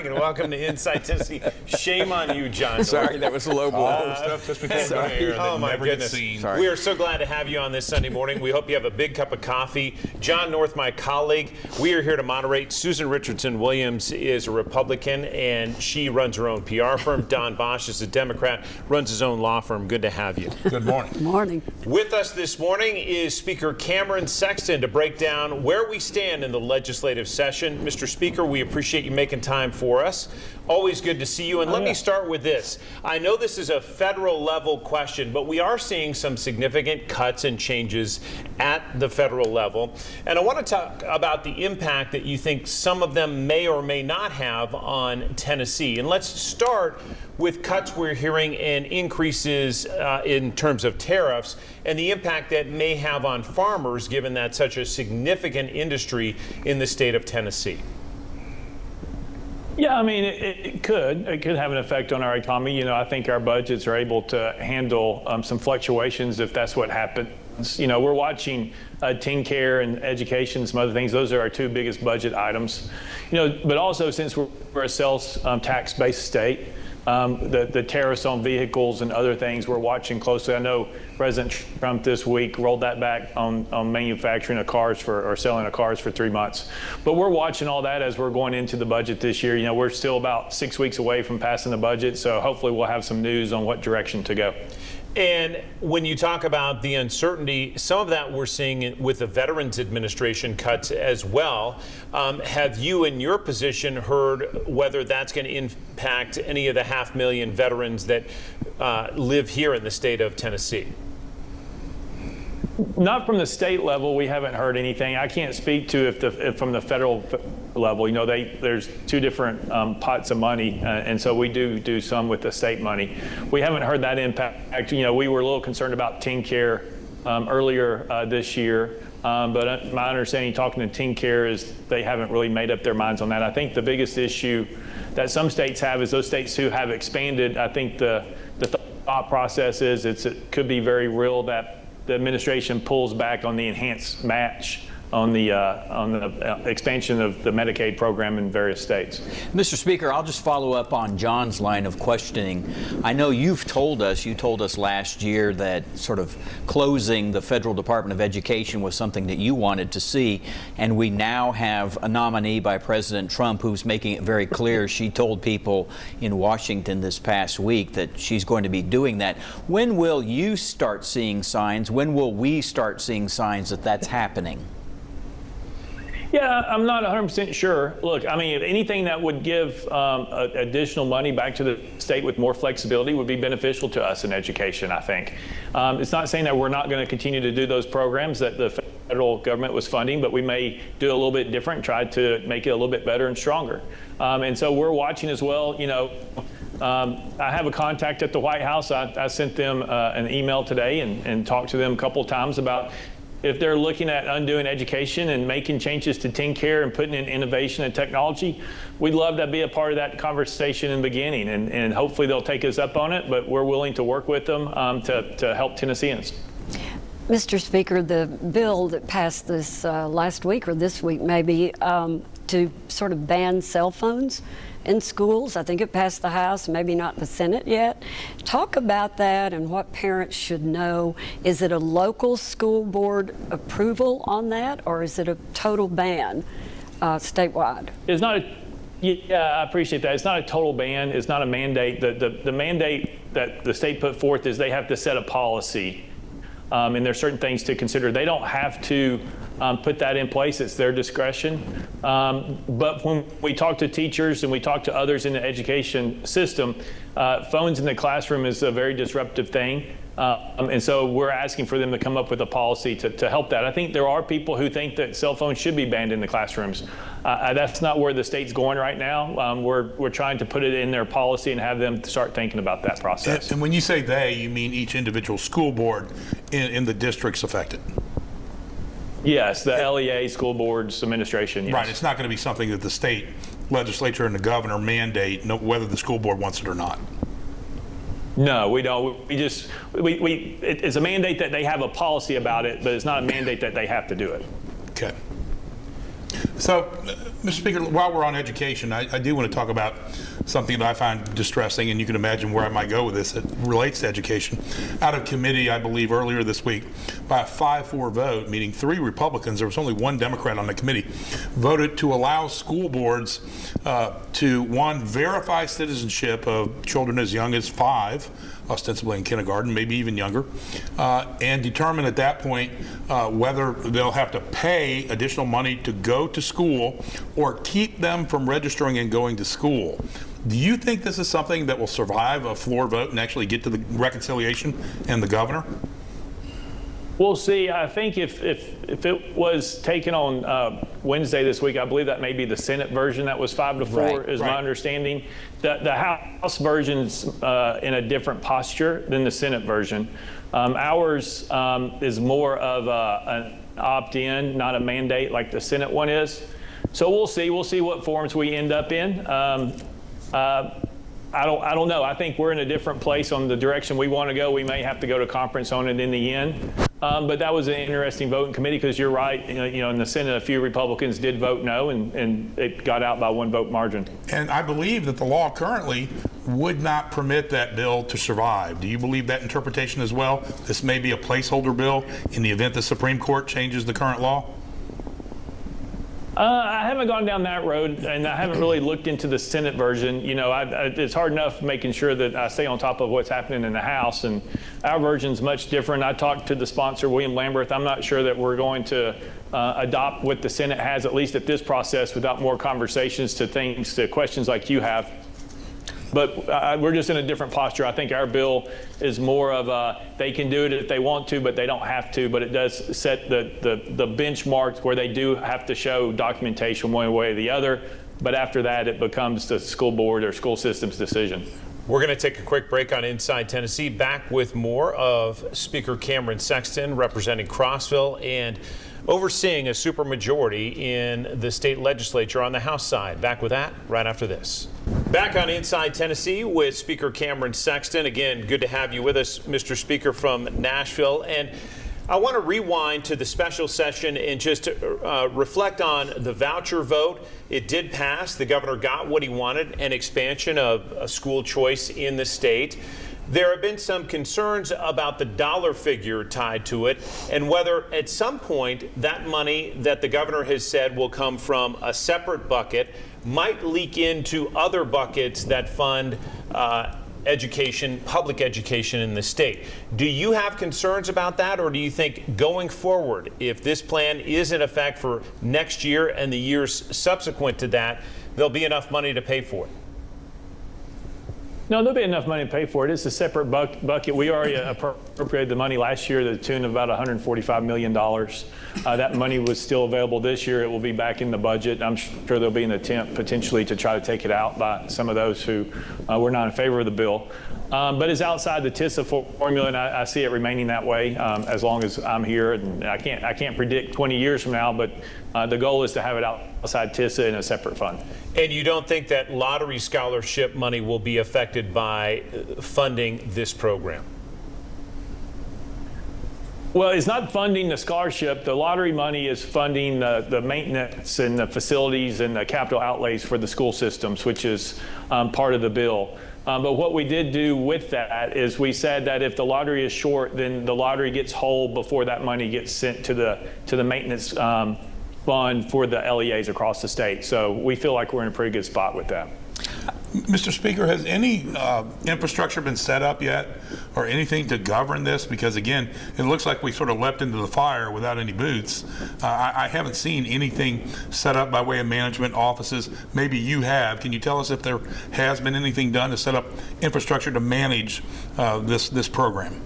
and welcome to Inside Tennessee. Shame on you, John. Sorry, that was a low blow. Stuff just before the air. Oh, my goodness. Sorry. We are so glad to have you on this Sunday morning. We hope you have a big cup of coffee. John North, my colleague, we are here to moderate. Susan Richardson Williams is a Republican, and she runs her own PR firm. Don Bosch is a Democrat, runs his own law firm. Good to have you. Good morning. Good morning. With us this morning is Speaker Cameron Sexton to break down where we stand in the legislative session. Mr. Speaker, we appreciate you making time for us. Always good to see you. And let me start with this. I know this is a federal level question, but we are seeing some significant cuts and changes at the federal level. And I want to talk about the impact that you think some of them may or may not have on Tennessee. And let's start with cuts we're hearing and increases in terms of tariffs and the impact that may have on farmers, given that such a significant industry in the state of Tennessee. Yeah, I mean, it could have an effect on our economy. You know, I think our budgets are able to handle some fluctuations if that's what happens. You know, we're watching teen care and education, some other things. Those are our two biggest budget items. You know, but also since we're a sales tax-based state, the tariffs on vehicles and other things we're watching closely. I know President Trump this week rolled that back on manufacturing of cars or selling of cars for 3 months. But we're watching all that as we're going into the budget this year. You know, we're still about 6 weeks away from passing the budget, so hopefully we'll have some news on what direction to go. And when you talk about the uncertainty, some of that we're seeing with the Veterans Administration cuts as well. Have you, in your position, heard whether that's going to impact any of the 500,000 veterans that live here in the state of Tennessee? Not from the state level, we haven't heard anything. I can't speak to if from the federal level. You know, there's two different pots of money, and so we do some with the state money. We haven't heard that impact. You know, we were a little concerned about teen care earlier this year, but my understanding, talking to teen care, is they haven't really made up their minds on that. I think the biggest issue that some states have is those states who have expanded. I think the thought process is it could be very real that the administration pulls back on the enhanced match on the expansion of the Medicaid program in various states. Mr. Speaker, I'll just follow up on John's line of questioning. I know you told us last year that sort of closing the Federal Department of Education was something that you wanted to see, and we now have a nominee by President Trump who's making it very clear. She told people in Washington this past week that she's going to be doing that. When will you start seeing signs? When will we start seeing signs that that's happening? Yeah, I'm not 100% sure. Look, I mean, if anything that would give additional money back to the state with more flexibility would be beneficial to us in education, I think. It's not saying that we're not going to continue to do those programs that the federal government was funding, but we may do it a little bit different, try to make it a little bit better and stronger. And so we're watching as well. You know, I have a contact at the White House. I sent them an email today and talked to them a couple of times about if they're looking at undoing education and making changes to teen care and putting in innovation and technology. We'd love to be a part of that conversation in the beginning, and hopefully they'll take us up on it, but we're willing to work with them to help Tennesseans. Mr. Speaker, the bill that passed this last week or this week maybe to sort of ban cell phones in schools. I think it passed the House, maybe not the Senate yet. Talk about that and what parents should know. Is it a local school board approval on that, or is it a total ban statewide? It's not yeah, I appreciate that. It's not a total ban. It's not a mandate. The mandate that the state put forth is they have to set a policy. And there's certain things to consider. They don't have to put that in place. It's their discretion. But when we talk to teachers and we talk to others in the education system, phones in the classroom is a very disruptive thing. And so we're asking for them to come up with a policy to help that. I think there are people who think that cell phones should be banned in the classrooms. That's not where the state's going right now. We're trying to put it in their policy and have them start thinking about that process. And when you say they, you mean each individual school board in the districts affected? Yes, the LEA, school boards, administration, yes. Right, it's not going to be something that the state legislature and the governor mandate, whether the school board wants it or not. No, we don't. It's a mandate that they have a policy about it, but it's not a mandate that they have to do it. Okay. So, Mr. Speaker, while we're on education, I do want to talk about something that I find distressing, and you can imagine where I might go with this. It relates to education. Out of committee, I believe earlier this week, by a 5-4 vote, meaning 3 Republicans, there was only 1 Democrat on the committee, voted to allow school boards to, 1, verify citizenship of children as young as 5, ostensibly in kindergarten, maybe even younger, and determine at that point whether they'll have to pay additional money to go to school or keep them from registering and going to school. Do you think this is something that will survive a floor vote and actually get to the reconciliation and the governor? We'll see. I think if it was taken on Wednesday this week, I believe that may be the Senate version that was 5-4, is my understanding. The House version's in a different posture than the Senate version. Ours is more of an opt-in, not a mandate like the Senate one is. So we'll see. We'll see what forms we end up in. I don't know. I think we're in a different place on the direction we want to go. We may have to go to conference on it in the end. But that was an interesting vote in committee because you're right. You know, in the Senate, a few Republicans did vote no, and it got out by 1 vote margin. And I believe that the law currently would not permit that bill to survive. Do you believe that interpretation as well? This may be a placeholder bill in the event the Supreme Court changes the current law? I haven't gone down that road, and I haven't really looked into the Senate version. You know, it's hard enough making sure that I stay on top of what's happening in the House, and our version's much different. I talked to the sponsor, William Lamberth. I'm not sure that we're going to adopt what the Senate has, at least at this process, without more conversations to questions like you have. But we're just in a different posture. I think our bill is more of they can do it if they want to, but they don't have to. But it does set the benchmarks where they do have to show documentation one way or the other. But after that, it becomes the school board or school system's decision. We're going to take a quick break on Inside Tennessee. Back with more of Speaker Cameron Sexton representing Crossville and overseeing a supermajority in the state legislature on the House side. Back with that right after this. Back on Inside Tennessee with Speaker Cameron Sexton. Again, good to have you with us, Mr. Speaker, from Nashville. And I want to rewind to the special session and just reflect on the voucher vote. It did pass. The governor got what he wanted, an expansion of school choice in the state. There have been some concerns about the dollar figure tied to it and whether at some point that money that the governor has said will come from a separate bucket might leak into other buckets that fund education, public education in the state. Do you have concerns about that, or do you think going forward, if this plan is in effect for next year and the years subsequent to that, there'll be enough money to pay for it? No, there'll be enough money to pay for it. It's a separate bucket. We already appropriated the money last year to the tune of about $145 million. That money was still available this year. It will be back in the budget. I'm sure there'll be an attempt potentially to try to take it out by some of those who were not in favor of the bill. But it's outside the TISA formula, and I see it remaining that way as long as I'm here. And I can't predict 20 years from now, but the goal is to have it outside TISA in a separate fund. And you don't think that lottery scholarship money will be affected by funding this program? Well, it's not funding the scholarship. The lottery money is funding the maintenance and the facilities and the capital outlays for the school systems, which is part of the bill. But what we did do with that is we said that if the lottery is short, then the lottery gets whole before that money gets sent to the maintenance fund for the LEAs across the state. So we feel like we're in a pretty good spot with that. Mr. Speaker, has any infrastructure been set up yet or anything to govern this? Because again, it looks like we sort of leapt into the fire without any boots. I haven't seen anything set up by way of management offices. Maybe you have. Can you tell us if there has been anything done to set up infrastructure to manage this program?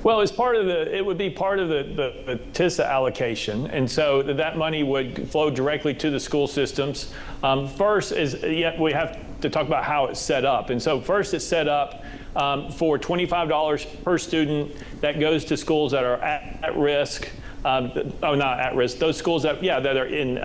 Well, it would be part of the TISA allocation, and so that money would flow directly to the school systems. First we have to talk about how it's set up, and so first it's set up for $25 per student that goes to schools that are at risk. Not at risk. Those schools that are in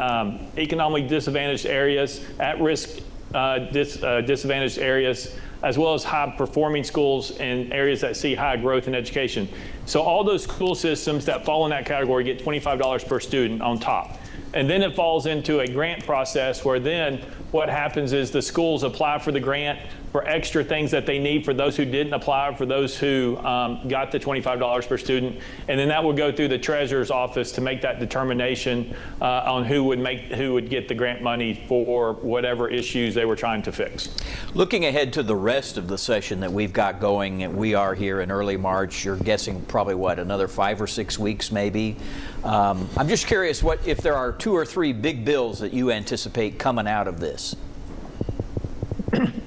economically disadvantaged areas, at risk disadvantaged areas, as well as high-performing schools and areas that see high growth in education. So all those school systems that fall in that category get $25 per student on top. And then it falls into a grant process where then what happens is the schools apply for the grant for extra things that they need for those who didn't apply, for those who got the $25 per student. And then that will go through the treasurer's office to make that determination on who would get the grant money for whatever issues they were trying to fix. Looking ahead to the rest of the session that we've got going, we are here in early March. You're guessing probably what, another 5 or 6 weeks maybe. I'm just curious if there are 2 or 3 big bills that you anticipate coming out of this.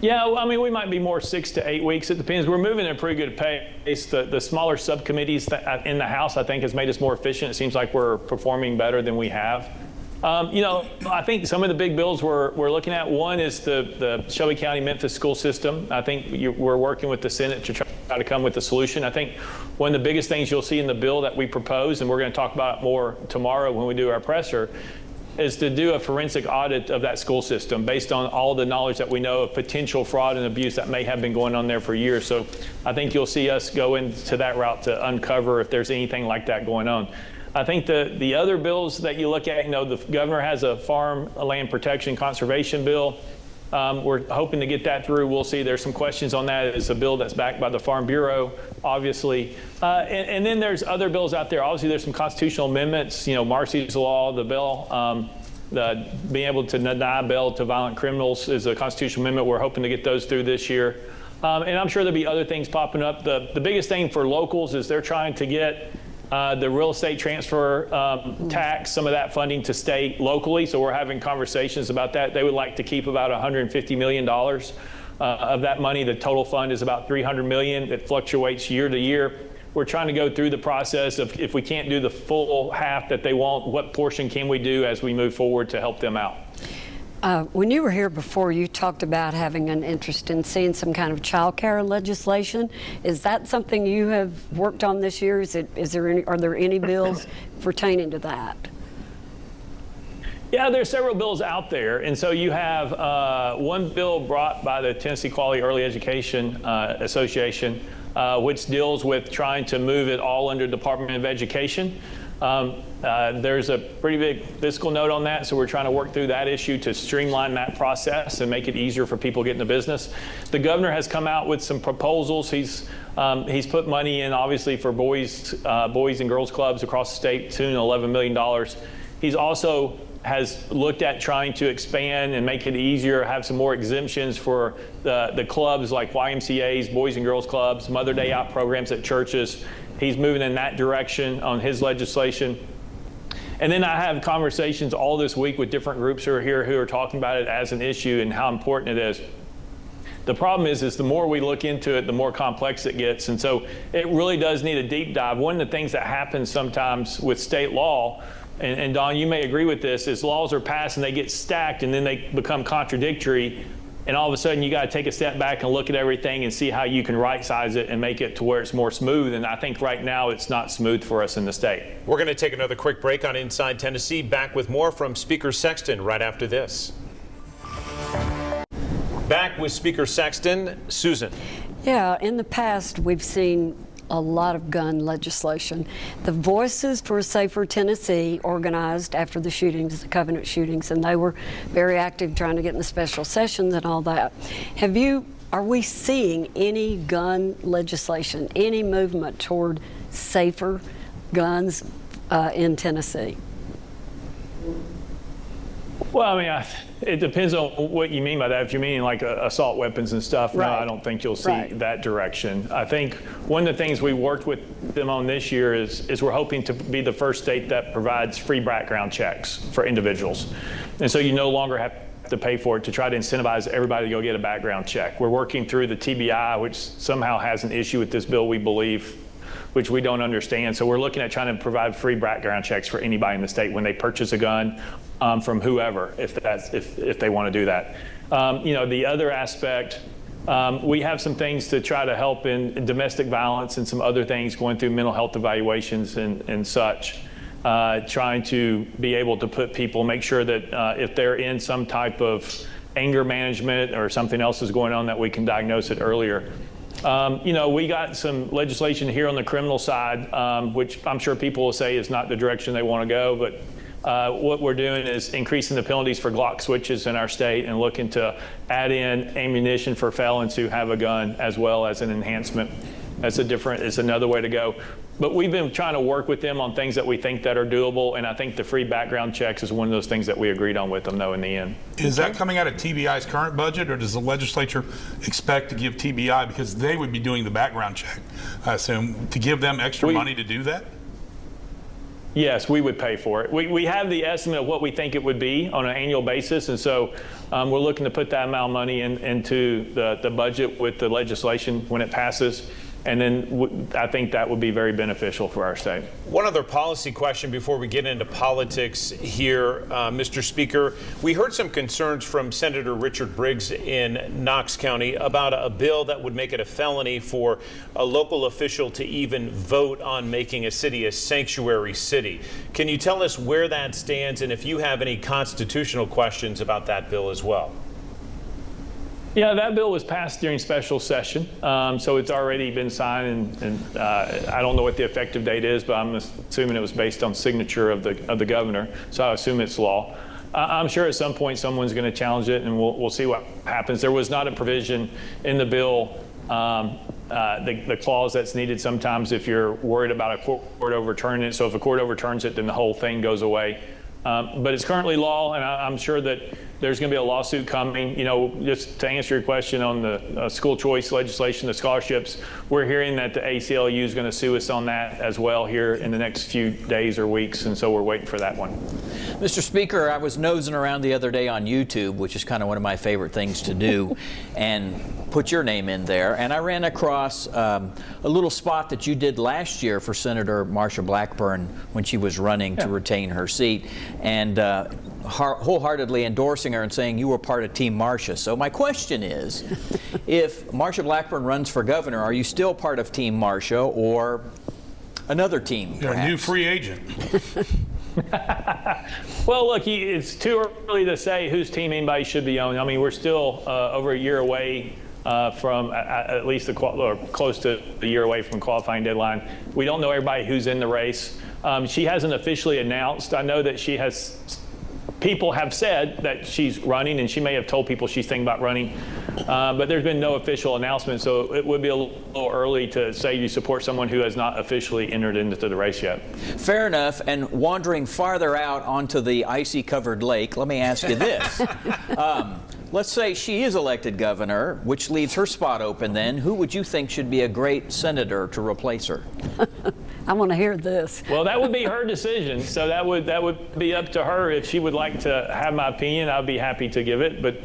Yeah, well, I mean, we might be more 6 to 8 weeks. It depends. We're moving at a pretty good pace. The smaller subcommittees in the House, I think, has made us more efficient. It seems like we're performing better than we have. I think some of the big bills we're looking at, one is the Shelby County Memphis school system. I think we're working with the Senate to try to come with a solution. I think one of the biggest things you'll see in the bill that we propose, and we're going to talk about it more tomorrow when we do our presser, is to do a forensic audit of that school system based on all the knowledge that we know of potential fraud and abuse that may have been going on there for years. So I think you'll see us go into that route to uncover if there's anything like that going on. I think the other bills that you look at, the governor has a farmland protection conservation bill. We're hoping to get that through. We'll see. There's some questions on that. It's a bill that's backed by the Farm Bureau, obviously. And then there's other bills out there. Obviously, there's some constitutional amendments. Marcy's Law, the bill, being able to deny bail to violent criminals is a constitutional amendment. We're hoping to get those through this year. And I'm sure there'll be other things popping up. The biggest thing for locals is they're trying to get the real estate transfer tax, some of that funding to stay locally. So we're having conversations about that. They would like to keep about $150 million of that money. The total fund is about $300 million. It fluctuates year to year. We're trying to go through the process of if we can't do the full half that they want, what portion can we do as we move forward to help them out? When you were here before, you talked about having an interest in seeing some kind of child care legislation. Is that something you have worked on this year? Are there any bills pertaining to that? Yeah, there's several bills out there. And so you have one bill brought by the Tennessee Quality Early Education Association, which deals with trying to move it all under Department of Education. There's a pretty big fiscal note on that, so we're trying to work through that issue to streamline that process and make it easier for people getting the business. The governor has come out with some proposals. He's put money in, obviously, for boys and girls clubs across the state, to $11 million. He's also has looked at trying to expand and make it easier, have some more exemptions for the clubs like YMCAs, Boys and Girls Clubs, Mother Day Out programs at churches. He's moving in that direction on his legislation. And then I have conversations all this week with different groups who are here who are talking about it as an issue and how important it is. The problem is the more we look into it, the more complex it gets. And so it really does need a deep dive. One of the things that happens sometimes with state law, and Don, you may agree with this, is laws are passed and they get stacked and then they become contradictory. And all of a sudden, you got to take a step back and look at everything and see how you can right-size it and make it to where it's more smooth. And I think right now it's not smooth for us in the state. We're going to take another quick break on Inside Tennessee. Back with more from Speaker Sexton right after this. Back with Speaker Sexton. Susan. Yeah, in the past, we've seen a lot of gun legislation. The Voices for a Safer Tennessee organized after the shootings, the Covenant shootings, and they were very active trying to get in the special sessions and all that. Are we seeing any gun legislation, any movement toward safer guns in Tennessee? Well, I mean, it depends on what you mean by that. If you're meaning like assault weapons and stuff, right. No, I don't think you'll see that direction. I think one of the things we worked with them on this year is we're hoping to be the first state that provides free background checks for individuals. And so you no longer have to pay for it to try to incentivize everybody to go get a background check. We're working through the TBI, which somehow has an issue with this bill, we believe, which we don't understand. So we're looking at trying to provide free background checks for anybody in the state when they purchase a gun from whoever, if they want to do that. The other aspect, we have some things to try to help in domestic violence and some other things, going through mental health evaluations and such, trying to be able to put people, make sure that if they're in some type of anger management or something else is going on, that we can diagnose it earlier. We got some legislation here on the criminal side, which I'm sure people will say is not the direction they want to go, but what we're doing is increasing the penalties for Glock switches in our state and looking to add in ammunition for felons who have a gun as well as an enhancement. It's another way to go. But we've been trying to work with them on things that we think that are doable, and I think the free background checks is one of those things that we agreed on with them, though, in the end. Is that coming out of TBI's current budget, or does the legislature expect to give TBI, because they would be doing the background check, I assume, to give them extra money to do that? Yes, we would pay for it. We have the estimate of what we think it would be on an annual basis, and so we're looking to put that amount of money into the budget with the legislation when it passes. And then I think that would be very beneficial for our state. One other policy question before we get into politics here, Mr. Speaker. We heard some concerns from Senator Richard Briggs in Knox County about a bill that would make it a felony for a local official to even vote on making a city a sanctuary city. Can you tell us where that stands and if you have any constitutional questions about that bill as well? Yeah, that bill was passed during special session, so it's already been signed, and I don't know what the effective date is, but I'm assuming it was based on signature of the governor, so I assume it's law. I'm sure at some point someone's going to challenge it, and we'll see what happens. There was not a provision in the bill, the clause that's needed sometimes if you're worried about a court overturning it. So if a court overturns it, then the whole thing goes away. But it's currently law, and I'm sure that there's going to be a lawsuit coming. You know, just to answer your question on the school choice legislation, the scholarships, we're hearing that the ACLU is going to sue us on that as well here in the next few days or weeks, and so we're waiting for that one. Mr. Speaker, I was nosing around the other day on YouTube, which is kind of one of my favorite things to do, and put your name in there, and I ran across a little spot that you did last year for Senator Marsha Blackburn when she was running to retain her seat, and wholeheartedly endorsing her and saying you were part of Team Marsha. So my question is, if Marsha Blackburn runs for governor, are you still part of Team Marsha or another team? You're a new free agent. Well, look, it's too early to say whose team anybody should be on. I mean, we're still over a year away from at least or close to a year away from qualifying deadline. We don't know everybody who's in the race. She hasn't officially announced. I know that people have said that she's running, and she may have told people she's thinking about running, but there's been no official announcement, so it would be a little early to say you support someone who has not officially entered into the race yet. Fair enough. And wandering farther out onto the icy covered lake, let me ask you this. Let's say she is elected governor, which leaves her spot open then. Who would you think should be a great senator to replace her? I want to hear this. Well, that would be her decision. So that would be up to her. If she would like to have my opinion, I'd be happy to give it. But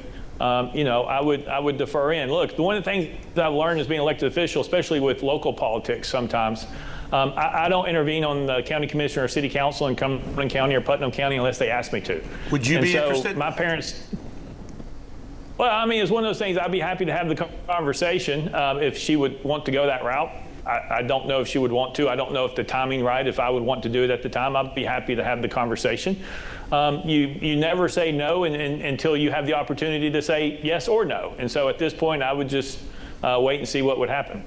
you know, I would defer in. Look, one of the things that I've learned as being an elected official, especially with local politics sometimes, I don't intervene on the county commission or city council in Cumberland County or Putnam County unless they ask me to. Would you be interested? My parents... Well, I mean, it's one of those things. I'd be happy to have the conversation if she would want to go that route. I don't know if she would want to. I don't know if the timing right, if I would want to do it at the time. I'd be happy to have the conversation. You never say no until you have the opportunity to say yes or no. And so at this point, I would just wait and see what would happen.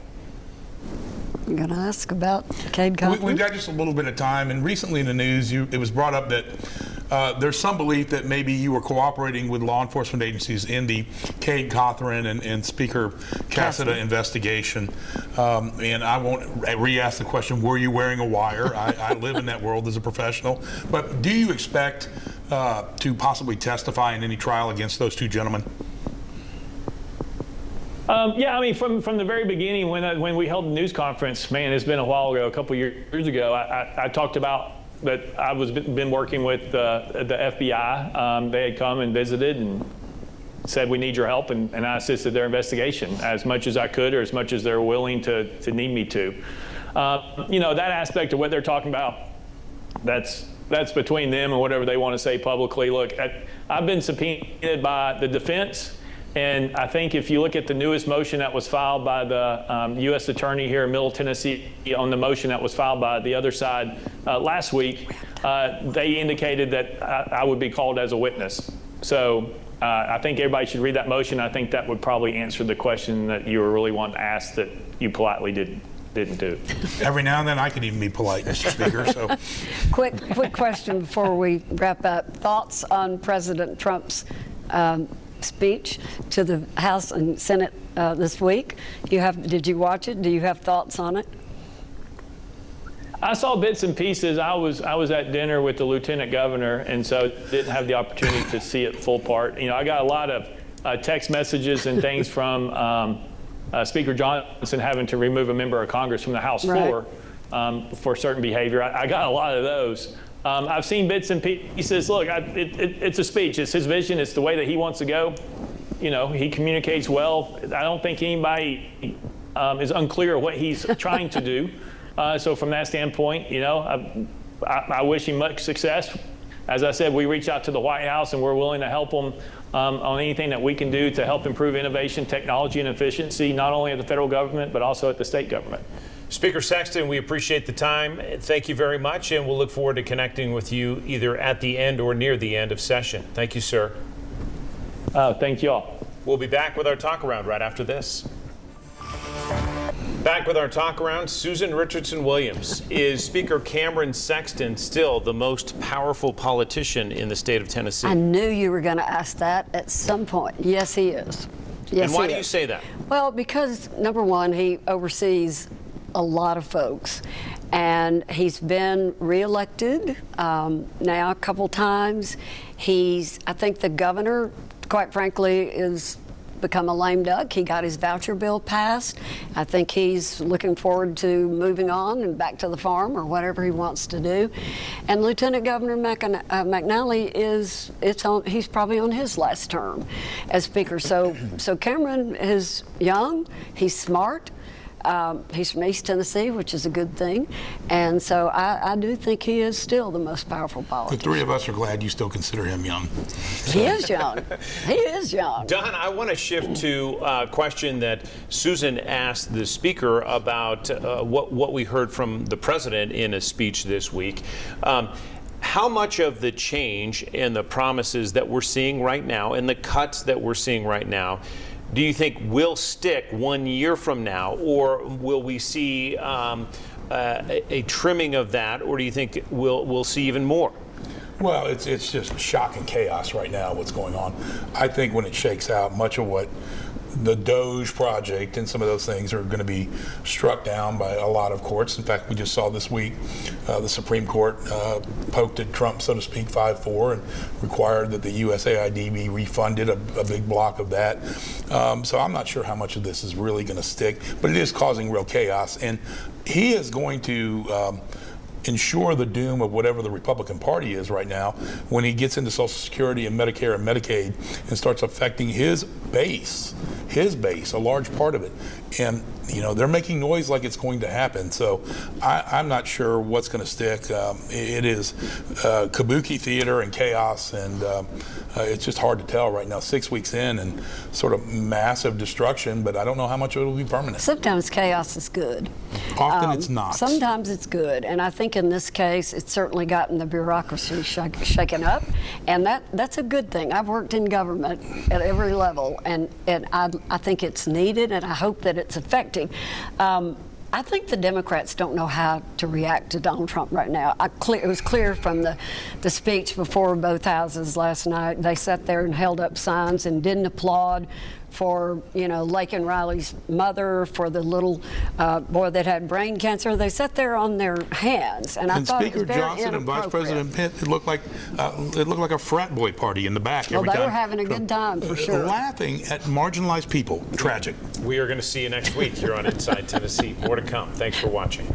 I'm going to ask about Cade Conklin. We've got just a little bit of time, and recently in the news, it was brought up that there's some belief that maybe you were cooperating with law enforcement agencies in the Cade Cothran and Speaker Cassida investigation. And I won't re-ask the question, were you wearing a wire? I live in that world as a professional. But do you expect to possibly testify in any trial against those two gentlemen? Yeah, I mean, from the very beginning, when we held the news conference, man, it's been a while ago, a couple years ago, I talked about that I been working with the FBI. They had come and visited and said, we need your help, and I assisted their investigation as much as I could or as much as they're willing to need me to. You know, that aspect of what they're talking about, that's between them and whatever they want to say publicly. Look, I've been subpoenaed by the defense. And I think if you look at the newest motion that was filed by the U.S. Attorney here in Middle Tennessee on the motion that was filed by the other side last week, they indicated that I would be called as a witness. So I think everybody should read that motion. I think that would probably answer the question that you were really wanting to ask that you politely didn't. didn't do. Every now and then I can even be polite, Mr. Speaker. So, Quick question before we wrap up. Thoughts on President Trump's speech to the House and Senate this week? Did you watch it? Do you have thoughts on it? I saw bits and pieces. I was at dinner with the lieutenant governor, and so didn't have the opportunity to see it full part. I got a lot of text messages and things from Speaker Johnson having to remove a member of Congress from the House floor for certain behavior. I got a lot of those. I've seen bits and pieces. Look, it's a speech. It's his vision. It's the way that he wants to go. He communicates well. I don't think anybody is unclear what he's trying to do. So from that standpoint, I wish him much success. As I said, we reach out to the White House and we're willing to help them on anything that we can do to help improve innovation, technology, and efficiency, not only at the federal government, but also at the state government. Speaker Sexton, we appreciate the time. Thank you very much, and we'll look forward to connecting with you either at the end or near the end of session. Thank you, sir. Thank you all. We'll be back with our talk around right after this. Back with our talk around, Susan Richardson Williams. Is Speaker Cameron Sexton still the most powerful politician in the state of Tennessee? I knew you were going to ask that at some point. Yes, he is. Yes, and why do you say that? Well, because number one, he oversees a lot of folks, and he's been reelected now a couple times. I think the governor, quite frankly, is become a lame duck. He got his voucher bill passed. I think he's looking forward to moving on and back to the farm or whatever he wants to do. And Lieutenant Governor McNally he's probably on his last term as Speaker. So Cameron is young, he's smart. He's from East Tennessee, which is a good thing. And so I do think he is still the most powerful politician. the three of us are glad you still consider him young. He is young. He is young. Don, I want to shift to a question that Susan asked the Speaker about what we heard from the President in a speech this week. How much of the change and the promises that we're seeing right now and the cuts that we're seeing right now do you think will stick 1 year from now, or will we see a trimming of that, or do you think we'll see even more? Well, it's just shock and chaos right now, what's going on. I think when it shakes out, much of what the Doge project and some of those things are going to be struck down by a lot of courts. In fact, we just saw this week the Supreme Court poked at Trump, so to speak, 5-4 and required that the USAID be refunded a big block of that. So I'm not sure how much of this is really going to stick, but it is causing real chaos. And he is going to ensure the doom of whatever the Republican Party is right now when he gets into Social Security and Medicare and Medicaid and starts affecting his base, a large part of it. And, they're making noise like it's going to happen. So I'm not sure what's going to stick. It is kabuki theater and chaos, and it's just hard to tell right now, 6 weeks in, and sort of massive destruction, but I don't know how much of it will be permanent. Sometimes chaos is good. Often it's not. Sometimes it's good, and I think in this case, it's certainly gotten the bureaucracy shaken up, and that's a good thing. I've worked in government at every level, and I think it's needed, and I hope that it's effective. I think the Democrats don't know how to react to Donald Trump right now. It was clear from the speech before both houses last night. They sat there and held up signs and didn't applaud for, Laken Riley's mother, for the little boy that had brain cancer. They sat there on their hands, and I thought Speaker it was very Johnson and Vice inappropriate. President Pence, it looked like a frat boy party in the back. Well, every they time. were having a good time, for sure. Laughing at marginalized people. Tragic. We are going to see you next week here on Inside Tennessee. More to come. Thanks for watching.